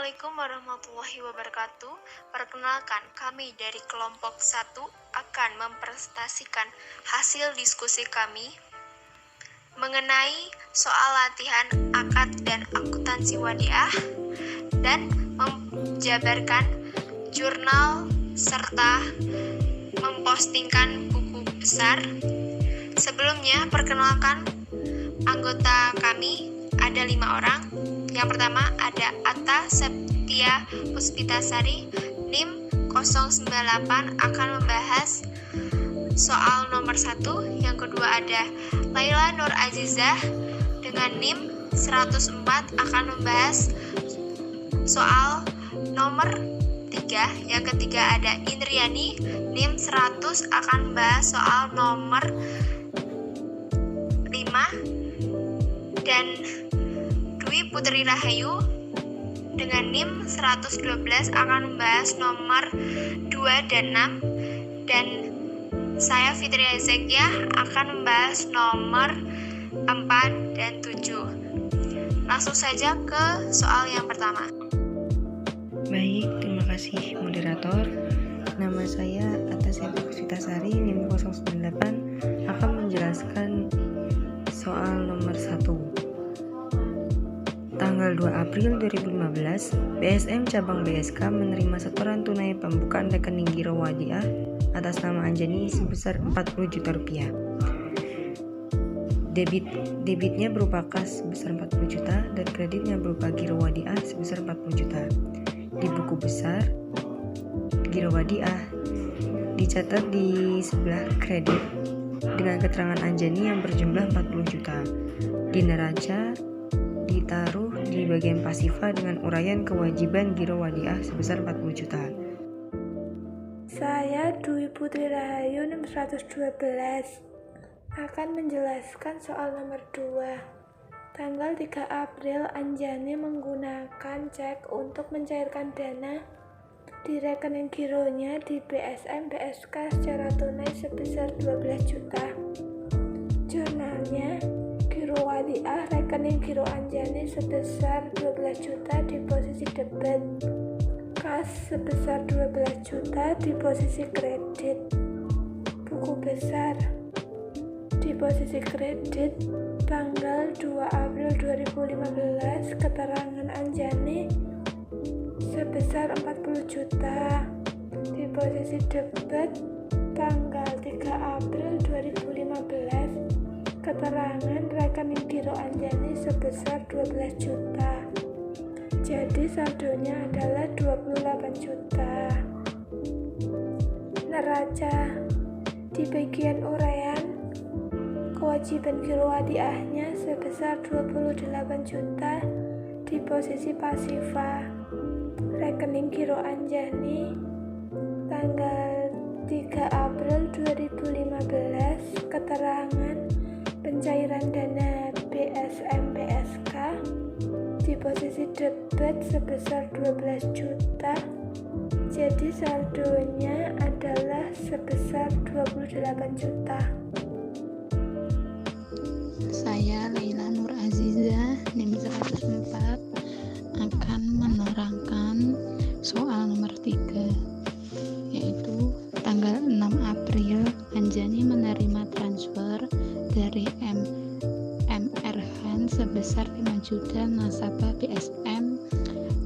Assalamualaikum warahmatullahi wabarakatuh. Perkenalkan, kami dari kelompok 1 akan mempresentasikan hasil diskusi kami mengenai soal latihan akad dan akuntansi wadiah dan menjabarkan jurnal serta mempostingkan buku besar. Sebelumnya, perkenalkan anggota kami ada 5 orang. Yang pertama ada Atta Septia Puspitasari, NIM 098 akan membahas soal nomor 1. Yang kedua ada Laila Nur Azizah dengan NIM 104 akan membahas soal nomor 3. Yang ketiga ada Indriani, NIM 100 akan membahas soal nomor 5. Dan Dwi Putri Rahayu dengan NIM 112 akan membahas nomor 2 dan 6, dan saya Fitri Azekia akan membahas nomor 4 dan 7. Langsung saja ke soal yang pertama. Baik, terima kasih moderator. Nama saya Atta Septia Puspitasari, NIM 098 akan menjelaskan soal nomor 1. Tanggal 2 April 2015, BSM Cabang BSK menerima setoran tunai pembukaan rekening giro wadiah atas nama Anjani sebesar Rp40 juta. Debitnya berupa kas sebesar Rp40 juta dan kreditnya berupa giro wadiah sebesar Rp40 juta. Di buku besar giro wadiah dicatat di sebelah kredit dengan keterangan Anjani yang berjumlah Rp40 juta. Di neraca ditaruh di bagian pasifa dengan uraian kewajiban giro wadiah sebesar Rp40 juta. Saya Dwi Putri Rahayu NIM 112 akan menjelaskan soal nomor 2. Tanggal 3 April Anjani menggunakan cek untuk mencairkan dana di rekening gironya di BSM BSK secara tunai sebesar Rp12 juta. Jurnalnya giro wadiah rekening giro Anjani sebesar Rp12 juta di posisi debit, kas sebesar Rp12 juta di posisi kredit, buku besar di posisi kredit tanggal 2 April 2015 keterangan Anjani sebesar Rp40 juta di posisi debit tanggal 3 April 2015 keterangan rekening giro Anjani sebesar Rp12 juta. Jadi saldonya adalah Rp28 juta. Neraca di bagian uraian kewajiban giro wadiahnya sebesar Rp28 juta di posisi pasifa. Rekening giro Anjani tanggal 3 April 2015 keterangan pencairan dana BSM BSK di posisi debit sebesar Rp12 juta. Jadi saldonya adalah sebesar Rp28 juta. Saya Laila Nur Azizah NIM 104 akan menerangkan soal nomor 3, yaitu tanggal 6 April Anjani menerima transfer dari MRhan sebesar 5 juta nasabah BSM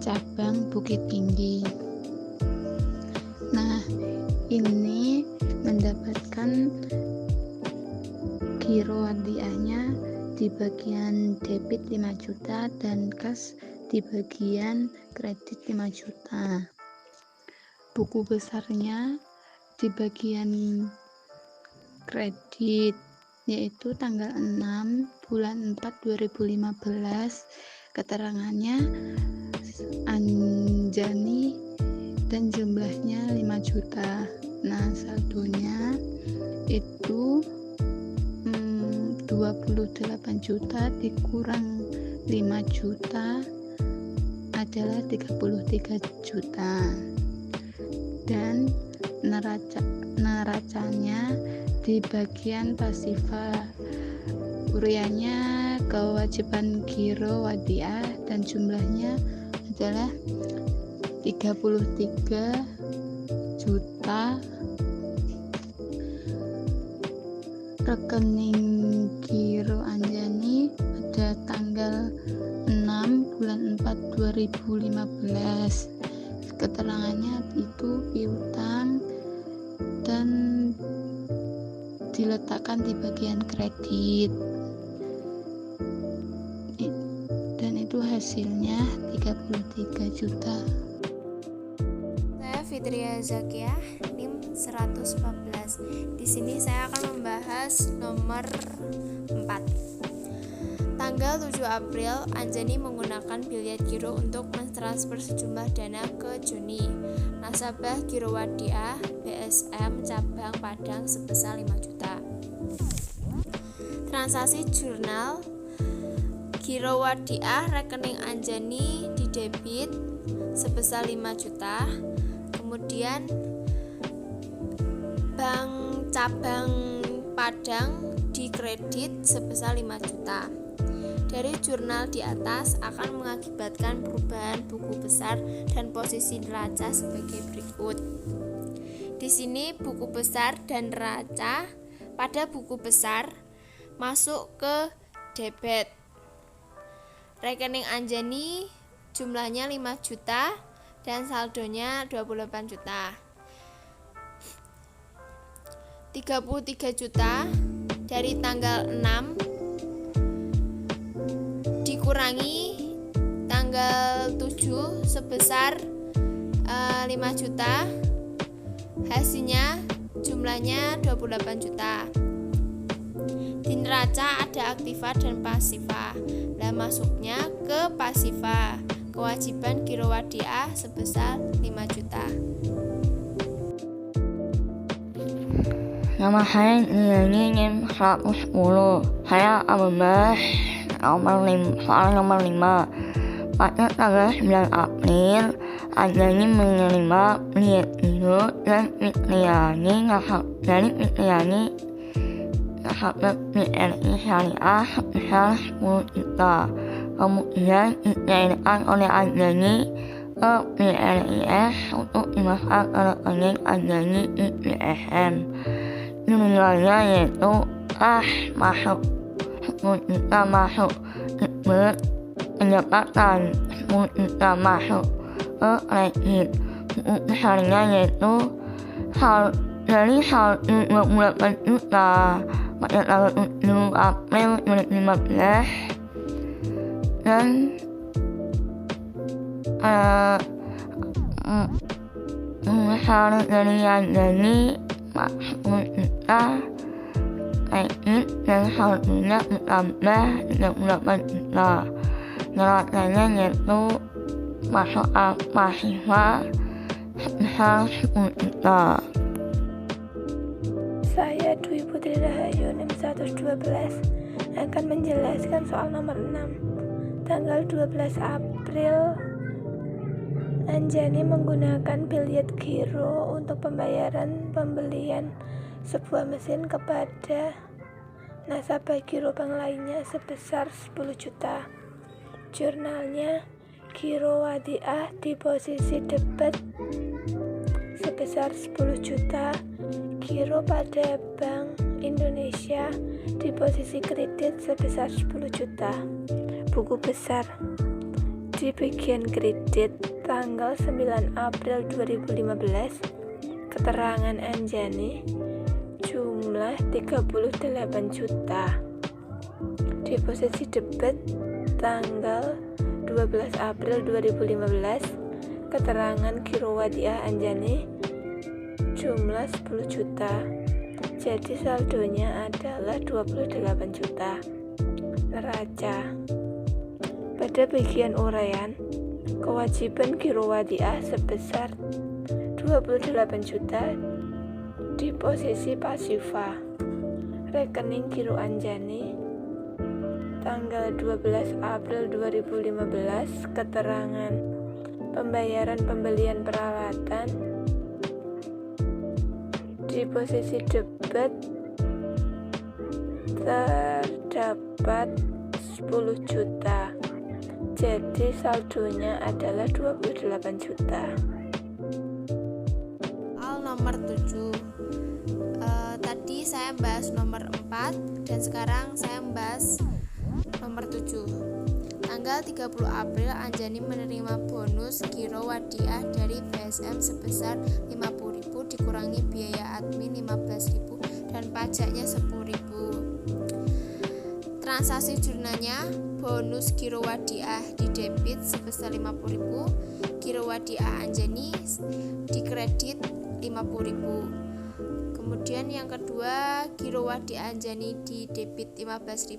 cabang Bukit Tinggi. Nah, ini mendapatkan giro wadiahnya di bagian debit 5 juta dan kas di bagian kredit 5 juta. Buku besarnya di bagian kredit, yaitu tanggal 6 bulan 4 2015. Keterangannya Anjani dan jumlahnya 5 juta. Nah, saldonya itu 28 juta dikurang 5 juta adalah 33 juta. Dan neracanya di bagian pasifa, uraiannya kewajiban giro wadiah dan jumlahnya adalah 33 juta. Rekening giro Anjani pada tanggal 6 bulan 4 2015. Keterangannya itu piutang dan diletakkan di bagian kredit, dan itu hasilnya 33 juta. Saya Fitria Zakiah, NIM 114. Di sini saya akan membahas nomor 4. Tanggal 7 April, Anjani menggunakan biliet giro untuk mentransfer sejumlah dana ke Joni, nasabah Giro Wadiah BSM cabang Padang sebesar 5 juta. Transaksi jurnal Giro Wadiah rekening Anjani di debit sebesar 5 juta. Kemudian bank cabang Padang di kredit sebesar 5 juta. Dari jurnal di atas akan mengakibatkan perubahan buku besar dan posisi neraca sebagai berikut. Di sini buku besar dan neraca pada buku besar masuk ke debit. Rekening Anjani jumlahnya 5 juta dan saldonya 28 juta. 33 juta dari tanggal 6 dikurangi tanggal 7 sebesar 5 juta, hasilnya jumlahnya 28 juta. Di neraca ada aktiva dan pasiva. Nah, masuknya ke pasiva, kewajiban Giro Wadiah sebesar 5 juta. Nama saya NIM 110. Saya Abah soal nomor 5. Pada tanggal 9 April, Anjani menerima biliet giro dan Fitriani dari Fitriani nasabah BRI Syariah sebesar 10 juta. Kemudian dicairkan oleh Anjani ke BRIS untuk dimasukkan ke rekening Anjani di BSM. Jumlahnya yaitu masuk 10 juta masuk debit, pendapatan 10 juta masuk ke kredit. Buku besarnya yaitu dari saldo 28 juta pada tanggal 7 April 2015 dan besar dari Anjani 10 juta kredit dan saldonya ditambah 38 juta. Neracanya yaitu masuk pasiva sebesar 10 juta. Saya Dwi Putri Rahayu NIM 112 akan menjelaskan soal nomor 6. Tanggal 12 April, Anjani menggunakan biliet giro untuk pembayaran pembelian sebuah mesin kepada nasabah giro bank lainnya sebesar 10 juta. Jurnalnya Giro Wadiah di posisi debit sebesar 10 juta. Giro pada Bank Indonesia di posisi kredit sebesar 10 juta. Buku besar di bagian kredit tanggal 9 April 2015. Keterangan Anjani jumlah 38 juta. Di posisi debit tanggal 12 April 2015. Keterangan Giro Wadiah Anjani jumlah 10 juta. Jadi saldonya adalah 28 juta. Neraca. Pada bagian uraian, kewajiban Giro Wadiah sebesar 28 juta di posisi pasiva. Rekening Giro Anjani tanggal 12 April 2015. Keterangan pembayaran pembelian peralatan di posisi debit terdapat 10 juta. Jadi saldonya adalah 28 juta. Soal nomor 7. Tadi saya bahas nomor 4 dan sekarang saya membahas nomor 7. Tanggal 30 April Anjani menerima bonus giro wadiah dari BSM sebesar 50.000 dikurangi biaya admin 15.000 dan pajaknya 10.000. Transaksi jurnalnya bonus giro wadiah di debit sebesar 50.000, giro wadiah Anjani dikredit 50.000. Kemudian yang kedua, giro wadiah Anjani di debit 15.000,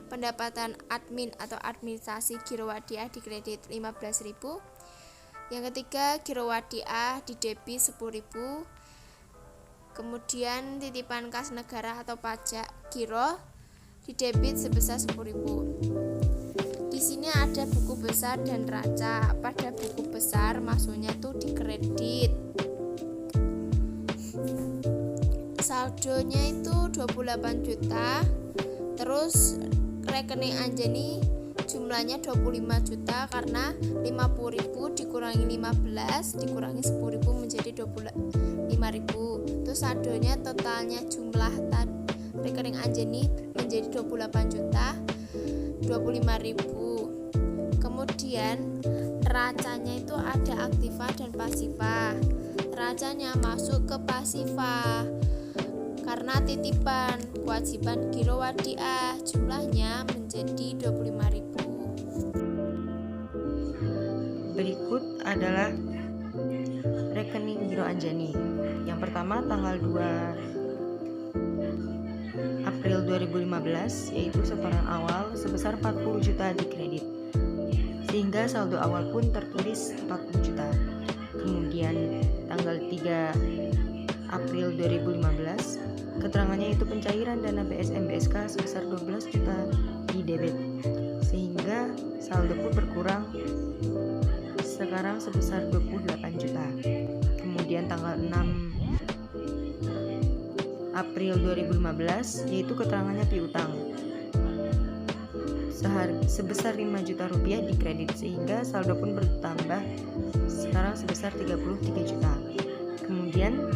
pendapatan admin atau administrasi giro wadiah dikredit 15.000. Yang ketiga, giro wadiah di debit 10.000. Kemudian titipan kas negara atau pajak giro di debit sebesar 10.000. Di sini ada buku besar dan neraca. Pada buku besar maksudnya tuh dikredit. Saldonya itu 28 juta. Terus rekening Anjani jumlahnya 25 juta karena 50.000 dikurangi 15 dikurangi 10.000 menjadi 25.000. Itu saldonya totalnya jumlah rekening Anjani menjadi 28 juta 25.000. Kemudian neracanya itu ada aktiva dan pasiva. Neracanya masuk ke pasiva karena titipan kewajiban giro wadiah jumlahnya menjadi 25.000. Berikut adalah rekening giro Anjani. Yang pertama tanggal 2 April 2015 yaitu setoran awal sebesar 40 juta di kredit, sehingga saldo awal pun tertulis 40 juta. Kemudian tanggal 3 April 2015 keterangannya itu pencairan dana BSM BSK sebesar 12 juta di debit, sehingga saldo pun berkurang sekarang sebesar 28 juta. Kemudian tanggal 6 April 2015 yaitu keterangannya piutang sebesar 5 juta rupiah di kredit, sehingga saldo pun bertambah sekarang sebesar 33 juta. Kemudian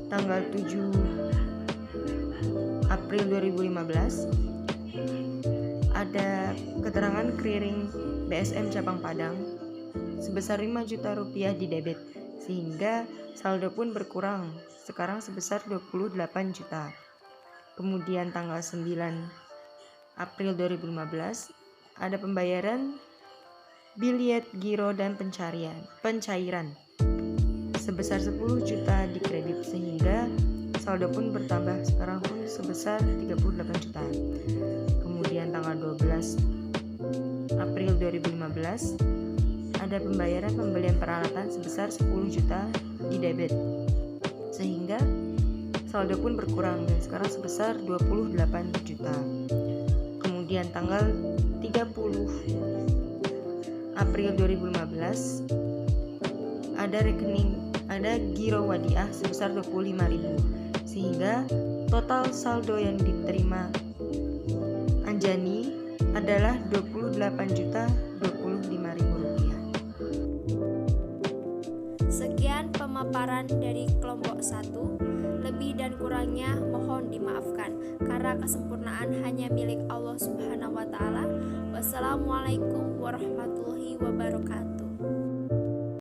tanggal 7 April 2015 ada keterangan clearing BSM Cabang Padang sebesar 5 juta rupiah di debit, sehingga saldo pun berkurang sekarang sebesar 28 juta. Kemudian tanggal 9 April 2015 ada pembayaran biliet giro dan pencairan sebesar 10 juta di kredit, sehingga saldo pun bertambah sekarang pun sebesar 38 juta. Kemudian tanggal 12 April 2015 ada pembayaran pembelian peralatan sebesar 10 juta di debit, sehingga saldo pun berkurang dan sekarang sebesar 28 juta. Kemudian tanggal 30 April 2015 ada giro wadiah sebesar 25.000, sehingga total saldo yang diterima Anjani adalah 28.025.000 rupiah. Sekian pemaparan dari kelompok 1. Lebih dan kurangnya mohon dimaafkan karena kesempurnaan hanya milik Allah Subhanahu wa taala. Wassalamualaikum warahmatullahi wabarakatuh.